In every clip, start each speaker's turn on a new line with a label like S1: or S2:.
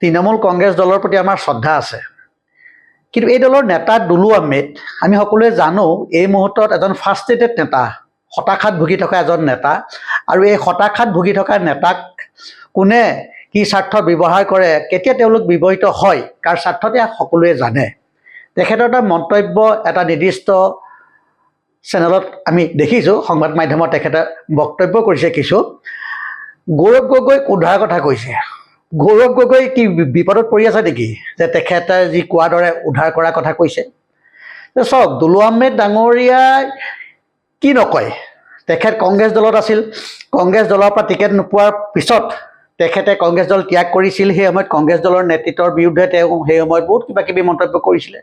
S1: তৃণমূল কংগ্ৰেছ দলৰ প্ৰতি আমাৰ শ্ৰদ্ধা আছে, কিন্তু এই দলৰ নেতা দুলু আহমেদ আমি সকলোৱে জানো এই মুহূৰ্তত এজন ফাৰ্ষ্ট্ৰেটেড নেতা, হতাশাত ভুগি থকা এজন নেতা। আৰু এই হতাশাত ভুগি থকা নেতাক কোনে কি স্বাৰ্থ ব্যৱহাৰ কৰে, কেতিয়া তেওঁলোক ব্যৱহৃত হয়, কাৰ স্বাৰ্থতে সকলোৱে জানে। তেখেতৰ এটা মন্তব্য এটা নিৰ্দিষ্ট চেনেলত আমি দেখিছোঁ, সংবাদ মাধ্যমত তেখেতে বক্তব্য কৰিছে কিছু। গৌৰৱ গগৈক উদ্ধাৰ কথা কৈছে। গৌৰৱ গগৈ কি বিপদত পৰি আছে নেকি যে তেখেতে যি কোৱাৰ দৰে উদ্ধাৰ কৰাৰ কথা কৈছে? চাওক, দুলু আহমেদ ডাঙৰীয়াই কি নকয়। তেখেত কংগ্ৰেছ দলত আছিল, কংগ্ৰেছ দলৰ পৰা টিকেট নোপোৱাৰ পিছত তেখেতে কংগ্ৰেছ দল ত্যাগ কৰিছিল। সেই সময়ত কংগ্ৰেছ দলৰ নেতৃত্বৰ বিৰুদ্ধে তেওঁ সেই সময়ত বহুত কিবা কিবি মন্তব্য কৰিছিলে।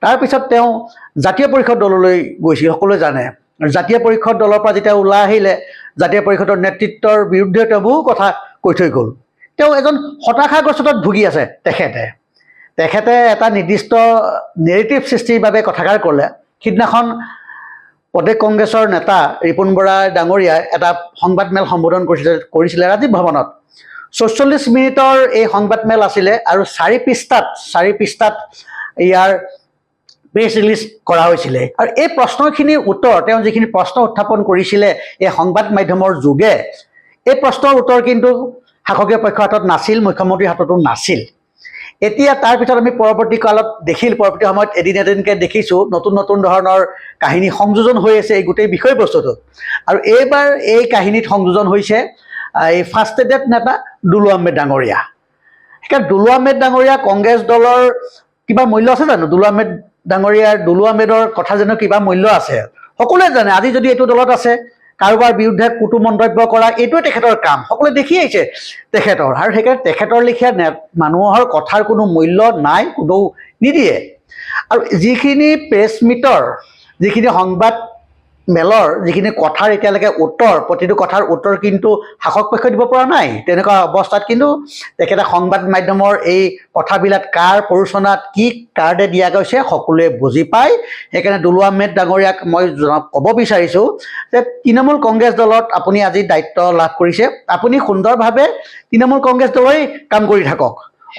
S1: তাৰপিছত তেওঁ জাতীয় পৰিষদ দললৈ গৈছিল, সকলোৱে জানে। জাতীয় পৰিষদ দলৰ পৰা যেতিয়া ওলাই আহিলে, জাতীয় পৰিষদৰ নেতৃত্বৰ বিৰুদ্ধে তেওঁ বহু কথা কৈ থৈ গ'ল। তেওঁ এজন হতাশাগ্ৰস্ততাত ভুগি আছে। তেখেতে এটা নিৰ্দিষ্ট নেৰেটিভ সৃষ্টিৰ বাবে কথাষাৰ ক'লে। সিদিনাখন প্ৰদেশ কংগ্ৰেছৰ নেতা ৰিপুণ বৰা ডাঙৰীয়াই এটা সংবাদমেল সম্বোধন কৰিছিলে ৰাজীৱ ভৱনত। ৪৪ মিনিটৰ এই সংবাদমেল আছিলে আৰু ৪ পৃষ্ঠাত ইয়াৰ প্ৰেছ ৰিলিজ কৰা হৈছিলে। আৰু এই প্ৰশ্নখিনিৰ উত্তৰ, তেওঁ যিখিনি প্ৰশ্ন উত্থাপন কৰিছিলে এই সংবাদ মাধ্যমৰ যোগে, এই প্ৰশ্নৰ উত্তৰ কিন্তু শাসকীয় পক্ষৰ হাতত নাছিল, মুখ্যমন্ত্ৰীৰ হাততো নাছিল। এতিয়া তাৰ পিছত আমি পৰৱৰ্তী সময়ত এদিনকৈ দেখিছোঁ নতুন নতুন ধৰণৰ কাহিনী সংযোজন হৈ আছে এই গোটেই বিষয়বস্তুটো। আৰু এইবাৰ এই কাহিনীত সংযোজন হৈছে এই ফাৰ্ষ্ট্ৰেটেড নেতা দুলু আহমেদ ডাঙৰীয়া। সেইকাৰণে দুলু আহমেদ ডাঙৰীয়া কংগ্ৰেছ দলৰ কিবা মূল্য আছে জানো? দুলু আহমেদৰ কথা জানো কিবা মূল্য আছে? সকলোৱে জানে আজি যদি এইটো দলত আছে, কাৰোবাৰ বিৰুদ্ধে কুটু মন্তব্য কৰা এইটোৱে তেখেতৰ কাম, সকলোৱে দেখি আহিছে তেখেতৰ। আৰু সেইকাৰণে তেখেতৰ লেখীয়া মানুহৰ কথাৰ কোনো মূল্য নাই, কোনেও নিদিয়ে। আৰু যিখিনি প্ৰেছ মিটৰ, যিখিনি সংবাদ মেলৰ যিখিনি কথাৰ এতিয়ালৈকে উত্তৰ, প্ৰতিটো কথাৰ উত্তৰ কিন্তু শাসক পক্ষই দিব পৰা নাই। তেনেকুৱা অৱস্থাত কিন্তু তেখেতে সংবাদ মাধ্যমৰ এই কথাবিলাক কাৰ প্ৰৰোচনাত কি কাৰ্ডে দিয়া গৈছে সকলোৱে বুজি পায়। সেইকাৰণে দুলু আহমেদ ডাঙৰীয়াক মই ক'ব বিচাৰিছোঁ যে তৃণমূল কংগ্ৰেছ দলত আপুনি আজি দায়িত্ব লাভ কৰিছে, আপুনি সুন্দৰভাৱে তৃণমূল কংগ্ৰেছ দলেই কাম কৰি থাকক।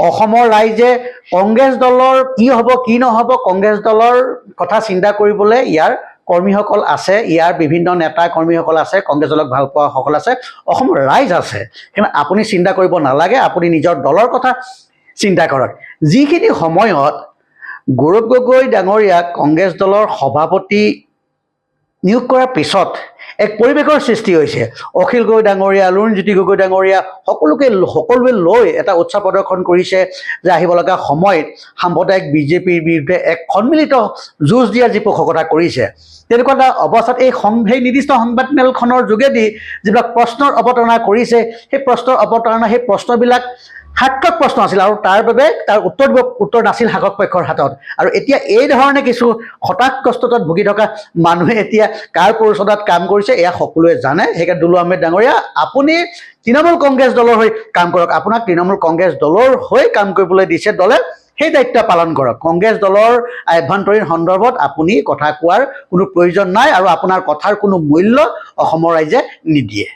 S1: অসমৰ ৰাইজে কংগ্ৰেছ দলৰ কি হ'ব কি নহ'ব, কংগ্ৰেছ দলৰ কথা চিন্তা কৰিবলৈ ইয়াৰ কৰ্মীসকল আছে, ইয়াৰ বিভিন্ন নেতা কৰ্মীসকল আছে, কংগ্ৰেছ দলক ভাল পোৱাসকল আছে, অসমৰ ৰাইজ আছে। কিন্তু আপুনি চিন্তা কৰিব নালাগে, আপুনি নিজৰ দলৰ কথা চিন্তা কৰক। যিখিনি সময়ত গৌৰৱ গগৈ ডাঙৰীয়াক কংগ্ৰেছ দলৰ সভাপতি নিয়োগ কৰাৰ পিছত এক পৰিৱেশৰ সৃষ্টি হৈছে, অখিল গগৈ ডাঙৰীয়া, লুৰিণজ্যোতি গগৈ ডাঙৰীয়া সকলোৱে লৈ এটা উৎসাহ প্ৰদৰ্শন কৰিছে যে আহিব লগা সময়ত সাম্প্ৰদায়িক বিজেপিৰ বিৰুদ্ধে এক সন্মিলিত যুঁজ দিয়াৰ যি পোষকতা কৰিছে। তেনেকুৱা এটা অৱস্থাত সেই নিৰ্দিষ্ট সংবাদমেলখনৰ যোগেদি যিবিলাক প্ৰশ্নৰ অৱতাৰণা কৰিছে, সেই প্ৰশ্নবিলাক সাৰ্থক প্ৰশ্ন আছিল আৰু তাৰ বাবে তাৰ উত্তৰ নাছিল শাসক পক্ষৰ হাতত। আৰু এতিয়া এই ধৰণে কিছু হতাশগ্ৰস্ততাত ভুগি থকা মানুহে এতিয়া কাৰ প্ৰৰোচনাত কাম কৰিছে এয়া সকলোৱে জানে। সেইকাৰণে দুলু আহমেদ ডাঙৰীয়া, আপুনি তৃণমূল কংগ্ৰেছ দলৰ হৈ কাম কৰক। আপোনাক তৃণমূল কংগ্ৰেছ দলৰ হৈ কাম কৰিবলৈ দিছে দলে, সেই দায়িত্ব পালন কৰক। কংগ্ৰেছ দলৰ আভ্যন্তৰীণ সন্দৰ্ভত আপুনি কথা কোৱাৰ কোনো প্ৰয়োজন নাই আৰু আপোনাৰ কথাৰ কোনো মূল্য অসমৰ ৰাইজে নিদিয়ে।